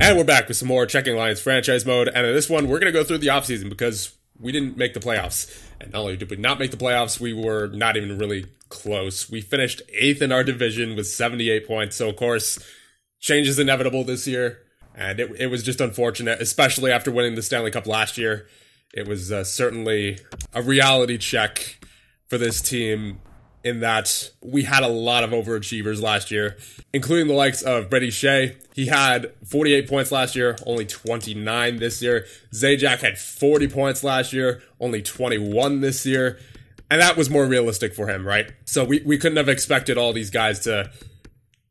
And we're back with some more Checking Lions franchise mode, and in this one, we're going to go through the offseason because we didn't make the playoffs. And not only did we not make the playoffs, we were not even really close. We finished 8th in our division with 78 points, so of course, change is inevitable this year, and it was just unfortunate, especially after winning the Stanley Cup last year. It was certainly a reality check for this team in that we had a lot of overachievers last year, including the likes of Brady Shea. He had 48 points last year, only 29 this year. Zajac had 40 points last year, only 21 this year. And that was more realistic for him, right? So we couldn't have expected all these guys to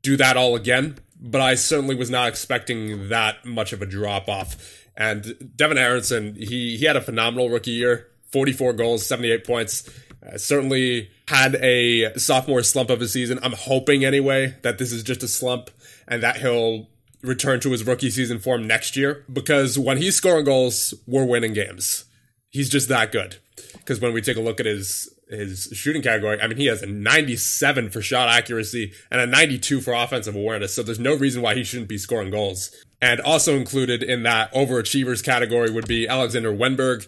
do that all again, but I certainly was not expecting that much of a drop-off. And Devin Aronson, he had a phenomenal rookie year, 44 goals, 78 points. Certainly had a sophomore slump of a season. I'm hoping anyway that this is just a slump and that he'll return to his rookie season form next year, because when he's scoring goals, we're winning games. He's just that good. Because when we take a look at his shooting category, I mean, he has a 97 for shot accuracy and a 92 for offensive awareness, so there's no reason why he shouldn't be scoring goals. And also included in that overachievers category would be Alexander Wenberg.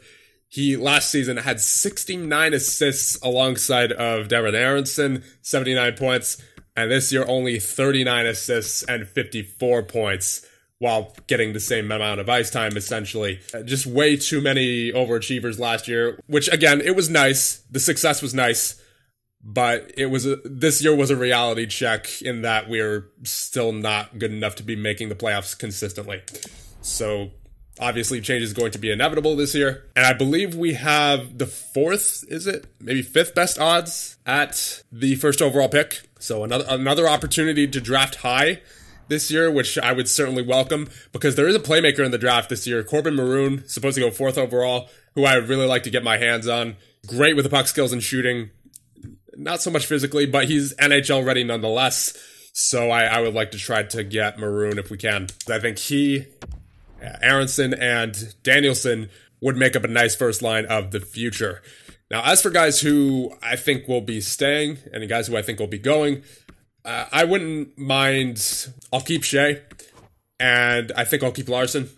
He, last season, had 69 assists alongside of Devin Aronson, 79 points, and this year only 39 assists and 54 points, while getting the same amount of ice time, essentially. Just way too many overachievers last year, which, again, it was nice. The success was nice, but this year was a reality check in that we're still not good enough to be making the playoffs consistently. So obviously, change is going to be inevitable this year. And I believe we have the 4th, maybe 5th best odds at the first overall pick. So another opportunity to draft high this year, which I would certainly welcome, because there is a playmaker in the draft this year. Corbin Maroon, supposed to go 4th overall, who I would really like to get my hands on. Great with the puck skills and shooting. Not so much physically, but he's NHL ready nonetheless. So I would like to try to get Maroon if we can. I think Aronson and Danielson would make up a nice first line of the future. Now, as for guys who I think will be staying and guys who I think will be going, I wouldn't mind. I'll keep Shea, and I think I'll keep Larson.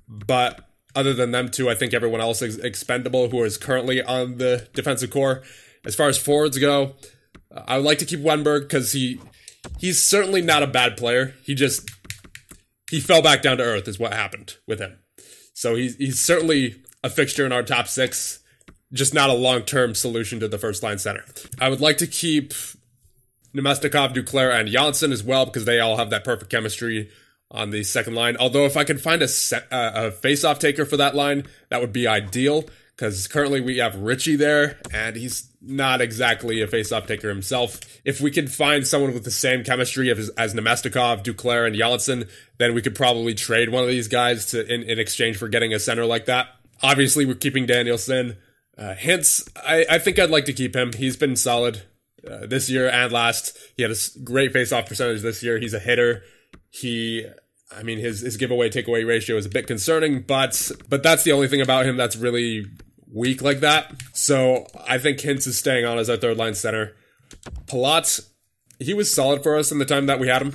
But other than them two, I think everyone else is expendable who is currently on the defensive core. As far as forwards go, I would like to keep Wenberg because he's certainly not a bad player. He fell back down to earth is what happened with him. So he's certainly a fixture in our top 6, just not a long-term solution to the first-line center. I would like to keep Nemestikov, Duclair, and Janssen as well, because they all have that perfect chemistry on the second line. Although if I could find a face-off taker for that line, that would be ideal, because currently we have Richie there, and he's not exactly a face-off taker himself. If we could find someone with the same chemistry as Nemestikov, Duclair, and Janssen, then we could probably trade one of these guys in exchange for getting a center like that. Obviously, we're keeping Danielson. Hintz, I think I'd like to keep him. He's been solid this year and last. He had a great face-off percentage this year. He's a hitter. His giveaway takeaway ratio is a bit concerning, but that's the only thing about him that's really weak like that. So I think Hintz is staying on as our third line center. Palat, he was solid for us in the time that we had him,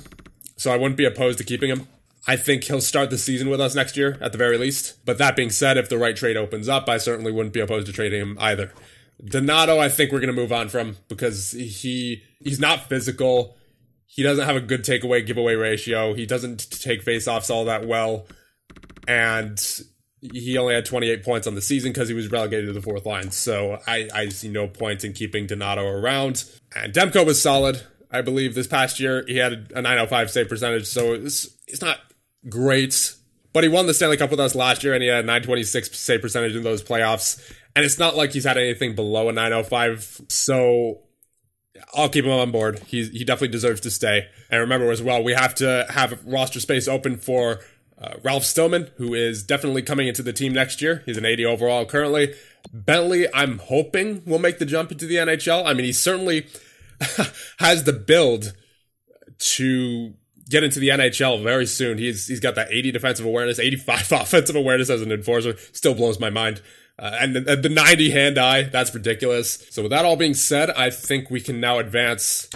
so I wouldn't be opposed to keeping him. I think he'll start the season with us next year, at the very least. But that being said, if the right trade opens up, I certainly wouldn't be opposed to trading him either. Donato, I think we're going to move on from, because he's not physical. He doesn't have a good takeaway giveaway ratio. He doesn't take face-offs all that well. And he only had 28 points on the season because he was relegated to the 4th line. So I see no point in keeping Donato around. And Demko was solid, I believe, this past year. He had a 905 save percentage, so it's not great. But he won the Stanley Cup with us last year, and he had a 926 save percentage in those playoffs. And it's not like he's had anything below a 905, so I'll keep him on board. He definitely deserves to stay. And remember as well, we have to have roster space open for Ralph Stillman, who is definitely coming into the team next year. He's an 80 overall currently. Bentley, I'm hoping, will make the jump into the NHL. I mean, he certainly has the build to get into the NHL very soon. He's got that 80 defensive awareness, 85 offensive awareness as an enforcer. Still blows my mind. And the 90 hand-eye, that's ridiculous. So with that all being said, I think we can now advance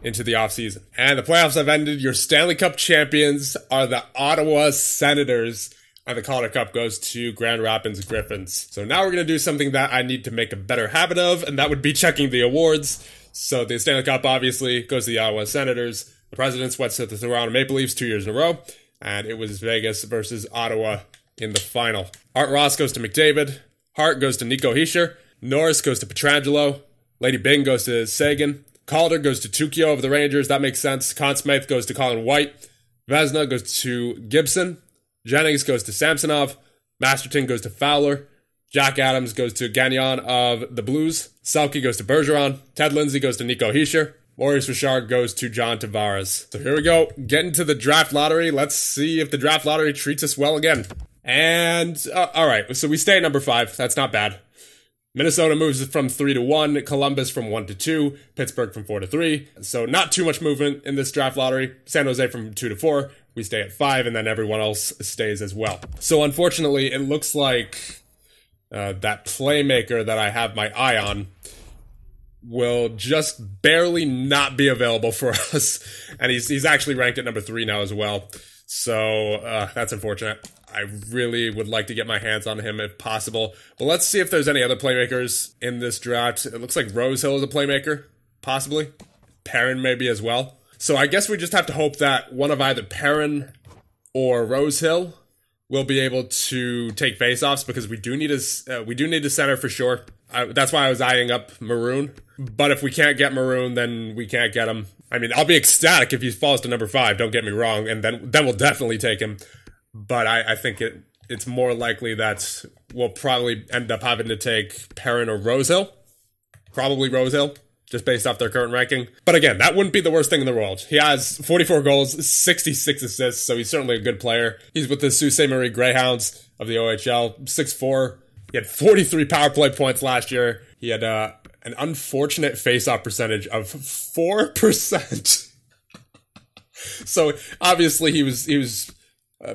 into the offseason. And the playoffs have ended. Your Stanley Cup champions are the Ottawa Senators, and the Calder Cup goes to Grand Rapids Griffins. So now we're going to do something that I need to make a better habit of, and that would be checking the awards. So the Stanley Cup obviously goes to the Ottawa Senators. The Presidents went to the Toronto Maple Leafs 2 years in a row, and it was Vegas versus Ottawa in the final. Art Ross goes to McDavid. Hart goes to Nico Hischier. Norris goes to Pietrangelo. Lady Byng goes to Sagan. Calder goes to Tukio of the Rangers. That makes sense. Conn Smythe goes to Colin White. Vezina goes to Gibson. Jennings goes to Samsonov. Masterton goes to Fowler. Jack Adams goes to Gagnon of the Blues. Selke goes to Bergeron. Ted Lindsay goes to Nico Hischier. Maurice Richard goes to John Tavares. So here we go. Getting to the draft lottery. Let's see if the draft lottery treats us well again. And, all right. So we stay at number 5. That's not bad. Minnesota moves from 3 to 1. Columbus from 1 to 2. Pittsburgh from 4 to 3. So not too much movement in this draft lottery. San Jose from 2 to 4. We stay at 5, and then everyone else stays as well. So unfortunately, it looks like that playmaker that I have my eye on will just barely not be available for us. And he's actually ranked at number 3 now as well. So that's unfortunate. I really would like to get my hands on him if possible. But let's see if there's any other playmakers in this draft. It looks like Rosehill is a playmaker, possibly. Perrin maybe as well. So I guess we just have to hope that one of either Perrin or Rosehill will be able to take faceoffs, because we do need a center for sure. That's why I was eyeing up Maroon. But if we can't get Maroon, then we can't get him. I mean, I'll be ecstatic if he falls to number 5, don't get me wrong, and then we'll definitely take him. But I think it's more likely that we'll probably end up having to take Perrin or Rosehill. Probably Rosehill, just based off their current ranking. But again, that wouldn't be the worst thing in the world. He has 44 goals, 66 assists, so he's certainly a good player. He's with the Sault Ste. Marie Greyhounds of the OHL, 6'4". He had 43 power play points last year. He had an unfortunate faceoff percentage of 4%. So obviously he was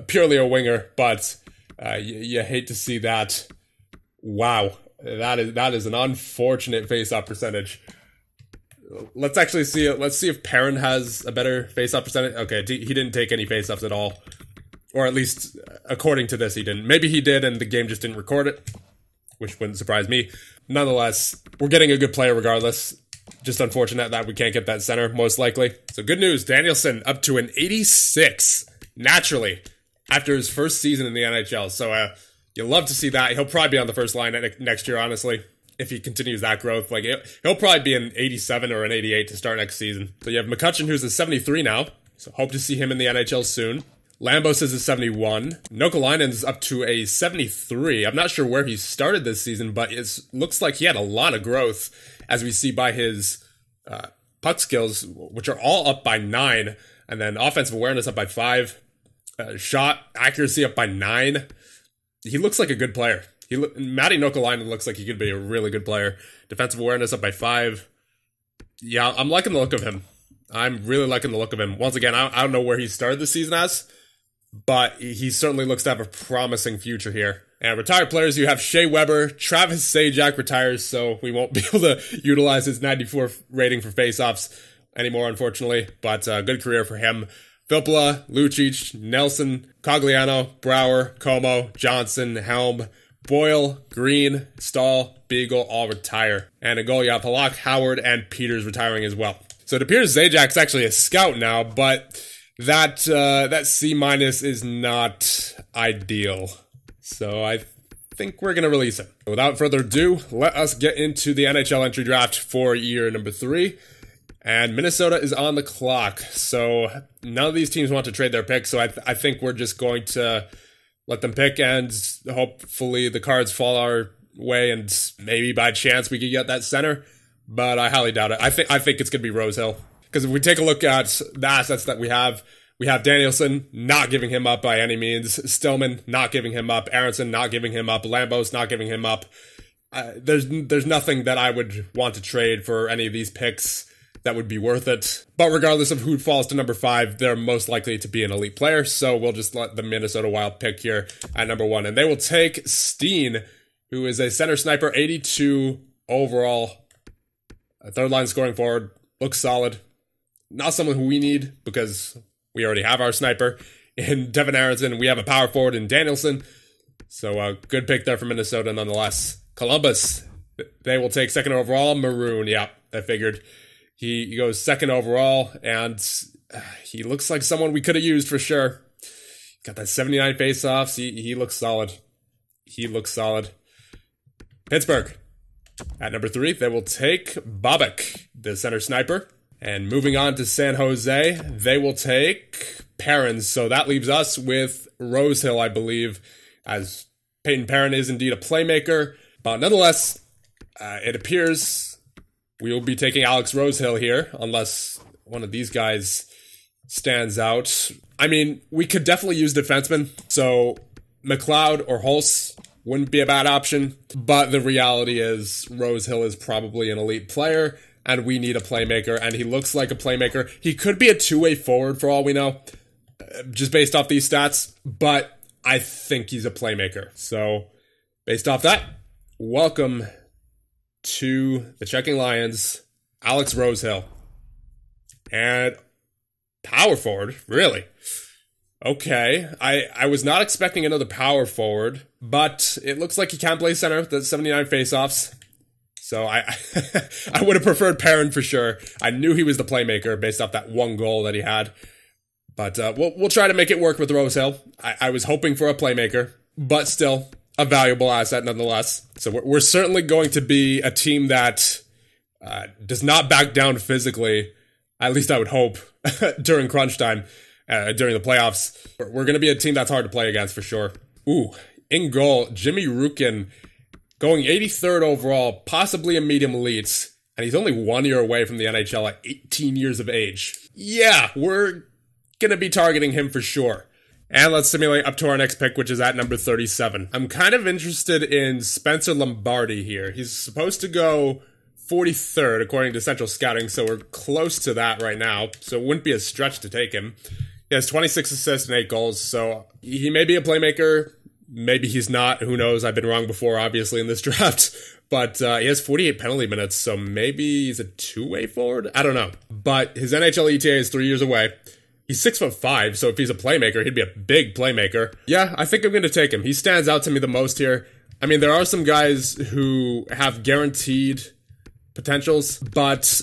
purely a winger, but you hate to see that. Wow, that is an unfortunate faceoff percentage. Let's actually see it. Let's see if Perrin has a better faceoff percentage. Okay, he didn't take any faceoffs at all, or at least according to this, he didn't. Maybe he did, and the game just didn't record it, which wouldn't surprise me. Nonetheless, we're getting a good player regardless. Just unfortunate that we can't get that center, most likely. So good news, Danielson up to an 86, naturally, after his first season in the NHL. So you'll love to see that. He'll probably be on the first line next year, honestly, if he continues that growth. Like he'll probably be an 87 or an 88 to start next season. So you have McCutcheon, who's a 73 now. So hope to see him in the NHL soon. Lambos is a 71. Nokalainen's up to a 73. I'm not sure where he started this season, but it looks like he had a lot of growth, as we see by his puck skills, which are all up by 9, and then offensive awareness up by 5, shot accuracy up by 9. He looks like a good player. Matti Nokalainen looks like he could be a really good player. Defensive awareness up by 5. Yeah, I'm liking the look of him. I'm really liking the look of him. Once again, I don't know where he started the season as, but he certainly looks to have a promising future here. And retired players, you have Shea Weber. Travis Zajac retires, so we won't be able to utilize his 94 rating for faceoffs anymore, unfortunately. But good career for him. Filppula, Lucic, Nelson, Cogliano, Brower, Como, Johnson, Helm, Boyle, Green, Stahl, Beagle all retire. And a goal, you have Halak, Howard, and Peters retiring as well. So it appears Zajac's actually a scout now, but that C- is not ideal. So I think we're going to release him. Without further ado, let us get into the NHL entry draft for year number 3. And Minnesota is on the clock. So none of these teams want to trade their pick, so I think we're just going to let them pick, and hopefully the cards fall our way, and maybe by chance we could get that center. But I highly doubt it. I think it's going to be Rosehill. Because if we take a look at the assets that we have Danielson, not giving him up by any means. Stillman, not giving him up. Aronson, not giving him up. Lambos, not giving him up. There's nothing that I would want to trade for any of these picks that would be worth it. But regardless of who falls to number 5, they're most likely to be an elite player. So we'll just let the Minnesota Wild pick here at number 1. And they will take Steen, who is a center sniper, 82 overall. Third line scoring forward. Looks solid. not someone who we need because we already have our sniper in Devin Aronson. We have a power forward in Danielson. So good pick there for Minnesota nonetheless. Columbus, they will take second overall. Maroon, yeah, I figured. He goes second overall, and he looks like someone we could have used for sure. Got that 79 faceoffs. He looks solid. He looks solid. Pittsburgh, at number 3, they will take Bobek, the center sniper. And moving on to San Jose, they will take Perrin. So that leaves us with Rosehill, I believe, as Peyton Perrin is indeed a playmaker. But nonetheless, it appears we will be taking Alex Rosehill here, unless one of these guys stands out. I mean, we could definitely use defensemen, so McLeod or Hulse wouldn't be a bad option, but the reality is Rosehill is probably an elite player, and we need a playmaker, and he looks like a playmaker. He could be a two-way forward for all we know, just based off these stats, but I think he's a playmaker. So, based off that, welcome to the Czeching Lions, Alex Rosehill. And power forward, really? Okay, I was not expecting another power forward, but it looks like he can play center, the 79 faceoffs. So I would have preferred Perrin for sure. I knew he was the playmaker based off that one goal that he had. But we'll try to make it work with Rosehill. I was hoping for a playmaker, but still a valuable asset nonetheless. So we're certainly going to be a team that does not back down physically, at least I would hope, during crunch time, during the playoffs. We're going to be a team that's hard to play against for sure. Ooh, in goal, Jimmy Rukin, going 83rd overall, possibly a medium elite, and he's only 1 year away from the NHL at 18 years of age. Yeah, we're going to be targeting him for sure. And let's simulate up to our next pick, which is at number 37. I'm kind of interested in Spencer Lombardi here. He's supposed to go 43rd, according to Central Scouting, so we're close to that right now. So it wouldn't be a stretch to take him. He has 26 assists and 8 goals, so he may be a playmaker. Maybe he's not. Who knows? I've been wrong before, obviously, in this draft. But he has 48 penalty minutes, so maybe he's a two-way forward? I don't know. But his NHL ETA is 3 years away. He's 6'5", so if he's a playmaker, he'd be a big playmaker. Yeah, I think I'm going to take him. He stands out to me the most here. I mean, there are some guys who have guaranteed potentials, but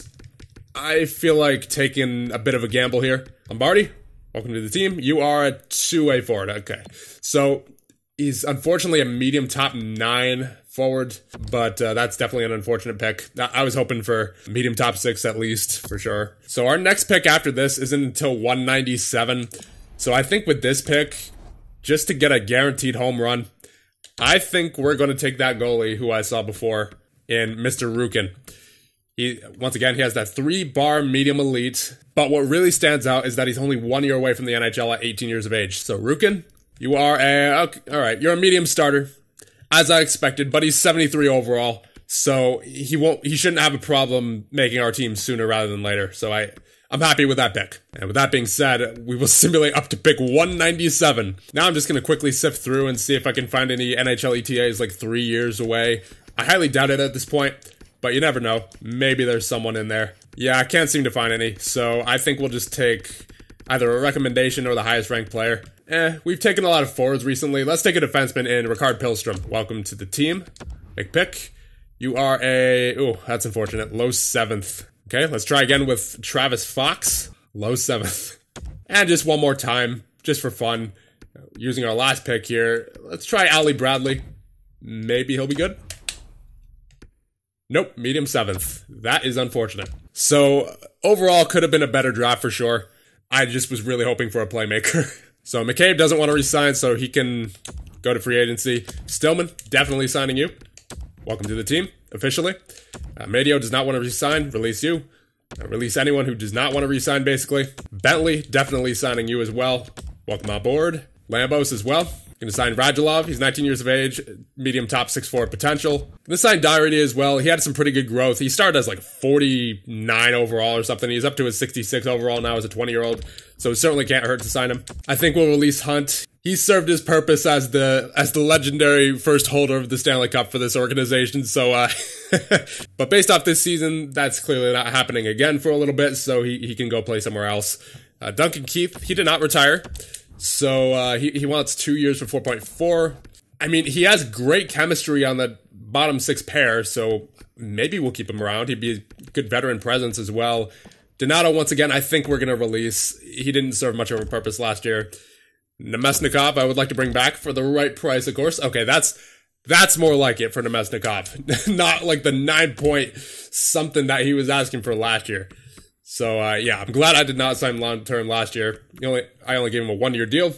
I feel like taking a bit of a gamble here. Lombardi, welcome to the team. You are a two-way forward. Okay. So he's unfortunately a medium top 9 forward, but that's definitely an unfortunate pick. I was hoping for medium top 6 at least, for sure. So our next pick after this isn't until 197. So I think with this pick, just to get a guaranteed home run, I think we're going to take that goalie who I saw before in Mr. Rukin. Once again, he has that 3-bar medium elite, but what really stands out is that he's only 1 year away from the NHL at 18 years of age. So Rukin, you are you're a medium starter, as I expected, but he's 73 overall, so he shouldn't have a problem making our team sooner rather than later. So I'm happy with that pick. And with that being said, we will simulate up to pick 197. Now I'm just going to quickly sift through and see if I can find any NHL ETAs like 3 years away. I highly doubt it at this point, but you never know. Maybe there's someone in there. Yeah, I can't seem to find any, so I think we'll just take either a recommendation or the highest ranked player. We've taken a lot of forwards recently. Let's take a defenseman in Ricard Pilstrom. Welcome to the team. Big pick. You are that's unfortunate, low 7th. Okay, let's try again with Travis Fox. Low 7th. And just one more time, just for fun, using our last pick here, let's try Ali Bradley. Maybe he'll be good. Nope, medium 7th. That is unfortunate. So, overall, could have been a better draft for sure. I just was really hoping for a playmaker. So, McCabe doesn't want to resign, so he can go to free agency. Stillman, definitely signing you. Welcome to the team, officially. Madio does not want to resign. Release you. Release anyone who does not want to resign, basically. Bentley, definitely signing you as well. Welcome on board. Lambos as well. Going to sign Radulov. He's 19 years of age, medium top 6'4" potential. Going to sign Doherty as well. He had some pretty good growth. He started as like 49 overall or something. He's up to his 66 overall now as a 20-year-old. So it certainly can't hurt to sign him. I think we'll release Hunt. he served his purpose as the legendary first holder of the Stanley Cup for this organization. So, but based off this season, that's clearly not happening again for a little bit. So he can go play somewhere else. Duncan Keith, he did not retire. So he wants 2 years for 4.4. I mean, he has great chemistry on the bottom six pair. So maybe we'll keep him around. He'd be a good veteran presence as well. Donato, once again, I think we're going to release. He didn't serve much of a purpose last year. Nemesnikov, I would like to bring back for the right price, of course. Okay, that's more like it for Nemesnikov. Not like the 9 point something that he was asking for last year. So, yeah, I'm glad I did not sign long-term last year. I only gave him a 1 year deal,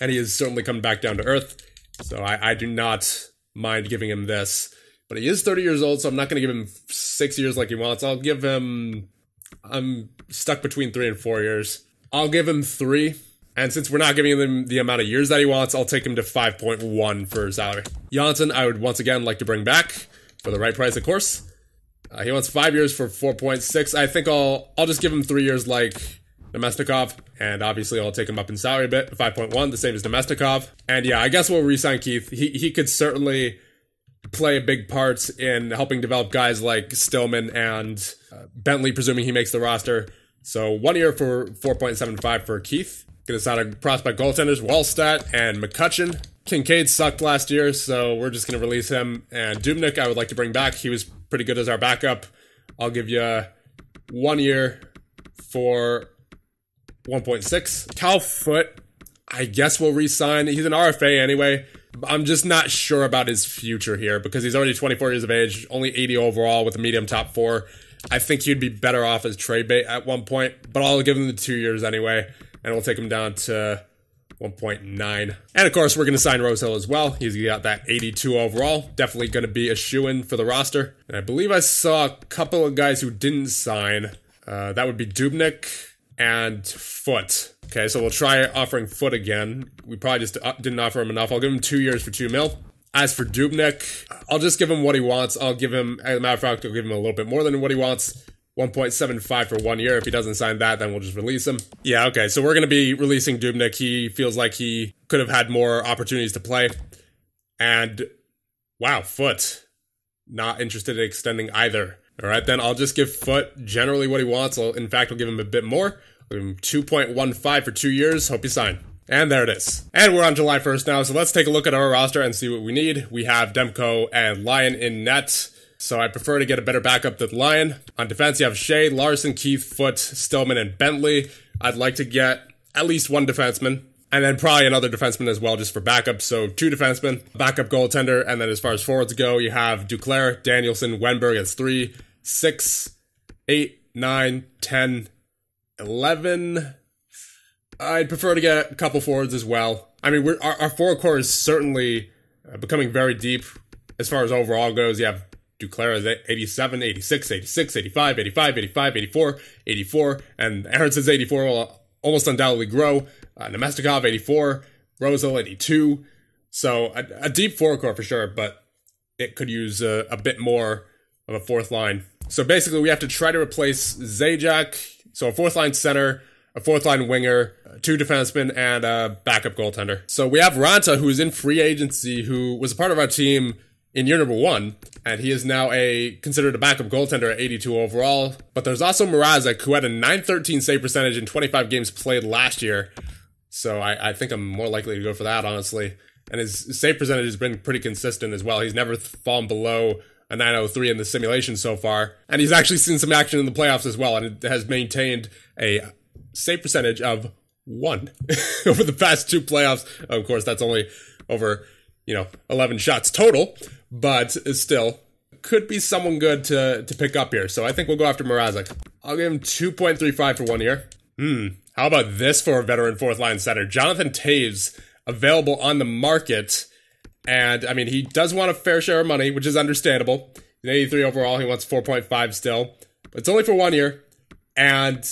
and he is certainly coming back down to earth. So I do not mind giving him this. But he is 30 years old, so I'm not going to give him 6 years like he wants. I'll give him... I'm stuck between 3 and 4 years. I'll give him 3. And since we're not giving him the amount of years that he wants, I'll take him to 5.1 for salary. Janssen, I would once again like to bring back for the right price, of course. He wants 5 years for 4.6. I think I'll just give him 3 years like Nemesnikov. And obviously I'll take him up in salary a bit. 5.1, the same as Nemesnikov. And yeah, I guess we'll re-sign Keith. He could certainly play a big part in helping develop guys like Stillman and Bentley, presuming he makes the roster. So 1 year for 4.75 for Keith. Get us out of prospect goaltenders, Wallstat and McCutcheon. Kincaid sucked last year, so we're just going to release him. And Dubnyk, I would like to bring back. He was pretty good as our backup. I'll give you 1 year for 1.6. Cal Foote, I guess we'll re-sign. He's an RFA anyway. I'm just not sure about his future here because he's already 24 years of age, only 80 overall with a medium top 4. I think he'd be better off as trade bait at one point, but I'll give him the 2 years anyway. And we'll take him down to 1.9. And of course, we're going to sign Rosehill as well. He's got that 82 overall. Definitely going to be a shoo-in for the roster. And I believe I saw a couple of guys who didn't sign. That would be Dubnyk and Foote. Okay, so we'll try offering Foote again. We probably just didn't offer him enough. I'll give him 2 years for $2 million. As for Dubnyk, I'll just give him what he wants. I'll give him, as a matter of fact, I'll give him a little bit more than what he wants. 1.75 for 1 year. If he doesn't sign that, then we'll just release him. Yeah, okay, so we're going to be releasing Dubnyk. He feels like he could have had more opportunities to play. And, wow, Foote. Not interested in extending either. All right, then I'll just give Foote generally what he wants. In fact, I'll give him a bit more. I'll give him 2.15 for 2 years. Hope you sign. And there it is. And we're on July 1st now, so let's take a look at our roster and see what we need. We have Demko and Lyon in net. So I prefer to get a better backup than Lyon. On defense, you have Shea, Larson, Keith, Foote, Stillman, and Bentley. I'd like to get at least one defenseman. And then probably another defenseman as well, just for backup. So 2 defensemen, backup goaltender. And then as far as forwards go, you have Duclair, Danielson, Wenberg as 3, 6, 8, 9, 10, 11. I'd prefer to get a couple forwards as well. I mean, our forward core is certainly becoming very deep as far as overall goes. You have Duclair is 87, 86, 86, 85, 85, 85, 84, 84, and Aaronson's 84 will almost undoubtedly grow. Nemesnikov, 84, Rosehill, 82. So a deep forward core for sure, but it could use a bit more of a fourth line. So basically, we have to try to replace Zajac. So a fourth line center, a fourth line winger, 2 defensemen, and a backup goaltender. So we have Ranta, who is in free agency, who was a part of our team in year number 1, and he is now considered a backup goaltender at 82 overall. But there's also Mrazek, who had a .913 save percentage in 25 games played last year. So I think I'm more likely to go for that, honestly. And his save percentage has been pretty consistent as well. He's never fallen below a .903 in the simulation so far. And he's actually seen some action in the playoffs as well, and has maintained a save percentage of 1 over the past 2 playoffs. Of course, that's only over, 11 shots total. But still, could be someone good to pick up here. So I think we'll go after Mrazek. I'll give him 2.35 for 1 year. How about this for a veteran fourth line center? Jonathan Taves, available on the market. And, I mean, he does want a fair share of money, which is understandable. He's 83 overall. He wants 4.5 still. But it's only for 1 year. And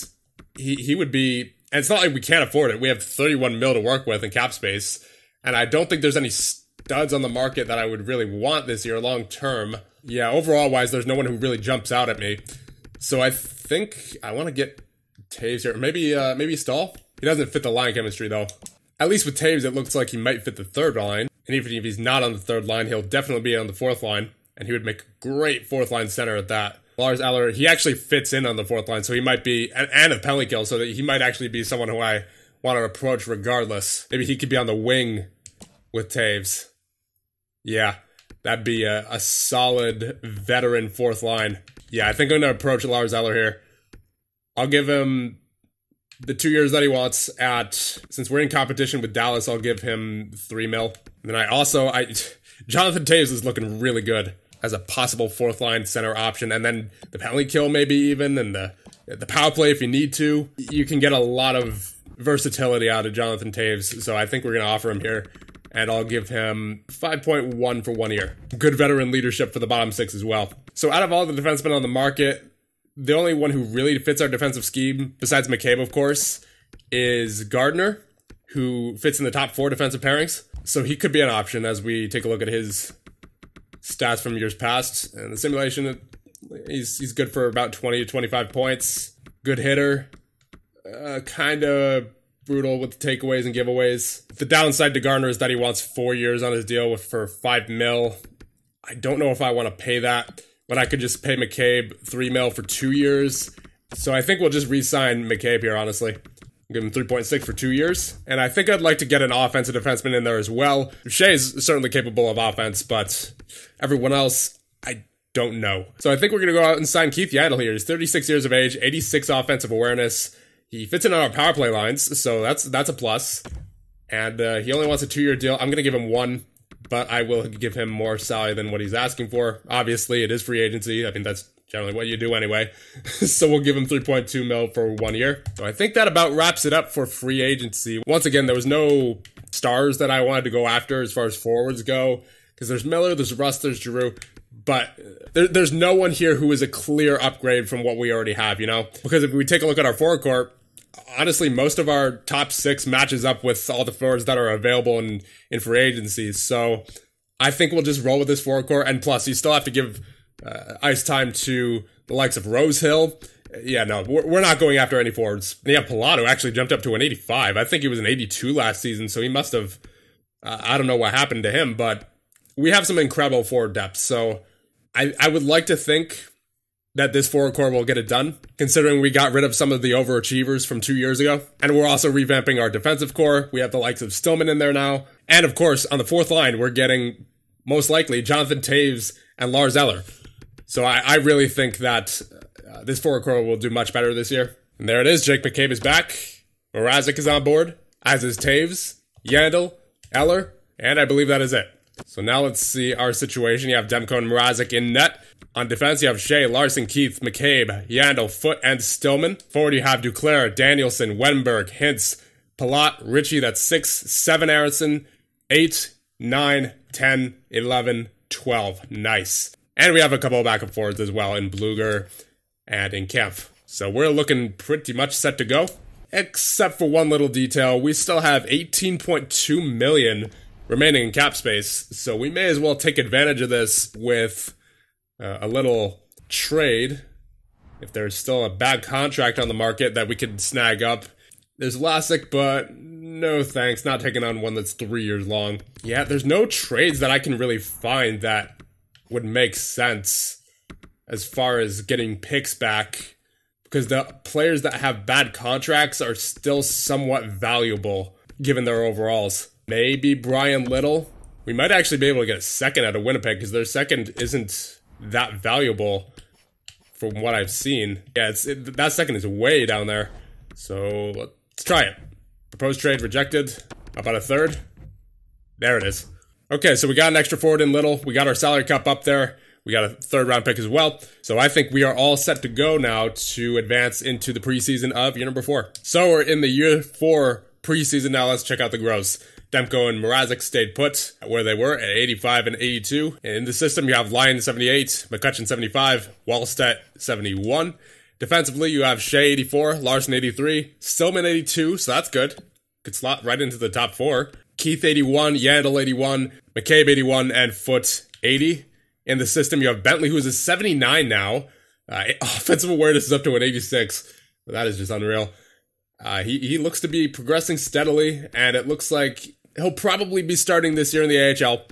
he would be... And it's not like we can't afford it. We have 31 mil to work with in cap space. And I don't think there's any studs on the market that I would really want this year long term. Yeah, overall wise, there's no one who really jumps out at me. So I think I want to get Taves here. Maybe Stahl? He doesn't fit the line chemistry though. At least with Taves, it looks like he might fit the third line. And even if he's not on the third line, he'll definitely be on the fourth line. And he would make a great fourth line center at that. Lars Eller, he actually fits in on the fourth line, so he might be, and a penalty kill, so that he might actually be someone who I want to approach regardless. Maybe he could be on the wing with Taves. Yeah, that'd be a solid veteran fourth line. Yeah, I think I'm going to approach Lars Eller here. I'll give him the 2 years that he wants since we're in competition with Dallas, I'll give him $3 million. And then Jonathan Taves is looking really good as a possible fourth line center option. And then the penalty kill maybe even, and the power play if you need to. You can get a lot of versatility out of Jonathan Taves, so I think we're going to offer him here. And I'll give him 5.1 for 1 year. Good veteran leadership for the bottom six as well. So out of all the defensemen on the market, the only one who really fits our defensive scheme, besides McCabe, of course, is Gardner, who fits in the top 4 defensive pairings. So he could be an option as we take a look at his stats from years past. And the simulation, he's good for about 20 to 25 points. Good hitter. Kind of brutal with the takeaways and giveaways. The downside to Gardner is that he wants 4 years on his deal for $5 million. I don't know if I want to pay that, but I could just pay McCabe $3 million for 2 years. So I think we'll just re-sign McCabe here, honestly. Give him 3.6 for 2 years. And I think I'd like to get an offensive defenseman in there as well. Shea is certainly capable of offense, but everyone else, I don't know. So I think we're going to go out and sign Keith Yandle here. He's 36 years of age, 86 offensive awareness. He fits in on our power play lines, so that's a plus. And he only wants a 2-year deal. I'm going to give him 1, but I will give him more salary than what he's asking for. Obviously, it is free agency. I mean, that's generally what you do anyway. So we'll give him 3.2 mil for 1 year. So I think that about wraps it up for free agency. Once again, there was no stars that I wanted to go after as far as forwards go, because there's Miller, there's Russ, there's Giroux, but there's no one here who is a clear upgrade from what we already have, you know? Because if we take a look at our forward court, honestly, most of our top 6 matches up with all the forwards that are available in free agency. So I think we'll just roll with this forward court. And plus, you still have to give ice time to the likes of Rosehill. Yeah, no, we're not going after any forwards. Yeah, Pilato actually jumped up to an 85. I think he was an 82 last season, so he must have, I don't know what happened to him, but we have some incredible forward depth. So I would like to think that this forward core will get it done, considering we got rid of some of the overachievers from 2 years ago. And we're also revamping our defensive core. We have the likes of Stillman in there now. And of course, on the fourth line, we're getting, most likely, Jonathan Taves and Lars Eller. So I really think that this forward core will do much better this year. And there it is. Jake McCabe is back. Mrazek is on board, as is Taves, Yandle, Eller, and I believe that is it. So now let's see our situation. You have Demko and Mrazek in net. On defense, you have Shea, Larson, Keith, McCabe, Yandle, Foote, and Stillman. Forward, you have Duclair, Danielson, Wenberg, Hintz, Palat, Ritchie, that's 6, 7 Aronson, 8, 9, 10, 11, 12. Nice. And we have a couple of backup forwards as well in Bluger and in Kempf. So we're looking pretty much set to go. Except for one little detail, we still have $18.2 million remaining in cap space. So we may as well take advantage of this with a little trade. If there's still a bad contract on the market that we could snag up. There's Vlasic, but no thanks. Not taking on one that's 3 years long. Yeah, there's no trades that I can really find that would make sense as far as getting picks back, because the players that have bad contracts are still somewhat valuable given their overalls. Maybe Brian Little. We might actually be able to get a second out of Winnipeg, because their second isn't that valuable from what I've seen. Yeah, that second is way down there. So let's try it. Proposed trade rejected. About a third. There it is. Okay, so we got an extra forward in Little. We got our salary cap up there. We got a 3rd round pick as well. So I think we are all set to go now to advance into the preseason of year number 4. So we're in the year 4 preseason now. Let's check out the gross. Demko and Mrazek stayed put where they were at 85 and 82. And in the system, you have Lyon 78, McCutcheon 75, Wallstedt 71. Defensively, you have Shea 84, Larson 83, Stillman 82, so that's good. Could slot right into the top 4. Keith 81, Yandle 81, McCabe 81, and Foote 80. In the system, you have Bentley, who is a 79 now. Offensive awareness is up to an 86. That is just unreal. He looks to be progressing steadily, and it looks like he'll probably be starting this year in the AHL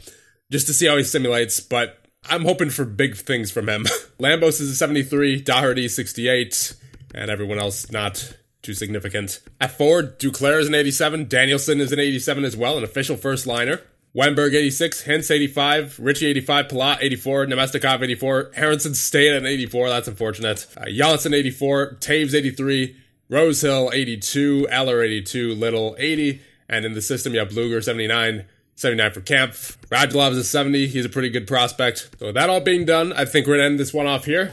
just to see how he simulates, but I'm hoping for big things from him. Lambos is a 73, Doherty 68, and everyone else not too significant. At forward, Duclair is an 87, Danielson is an 87 as well, an official first liner. Weinberg 86, Hintz 85, Richie 85, Palat 84, Nemestikov 84, Aronson stayed at an 84, that's unfortunate. Johnson 84, Taves 83, Rosehill 82, Eller 82, Little 80, and in the system you have Bluger 79, 79 for Kampf. Radulov is a 70, he's a pretty good prospect. So with that all being done, I think we're going to end this one off here.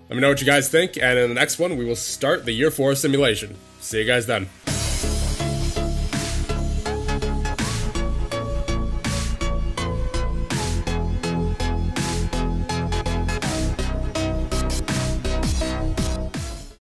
Let me know what you guys think, and in the next one we will start the Year 4 simulation. See you guys then.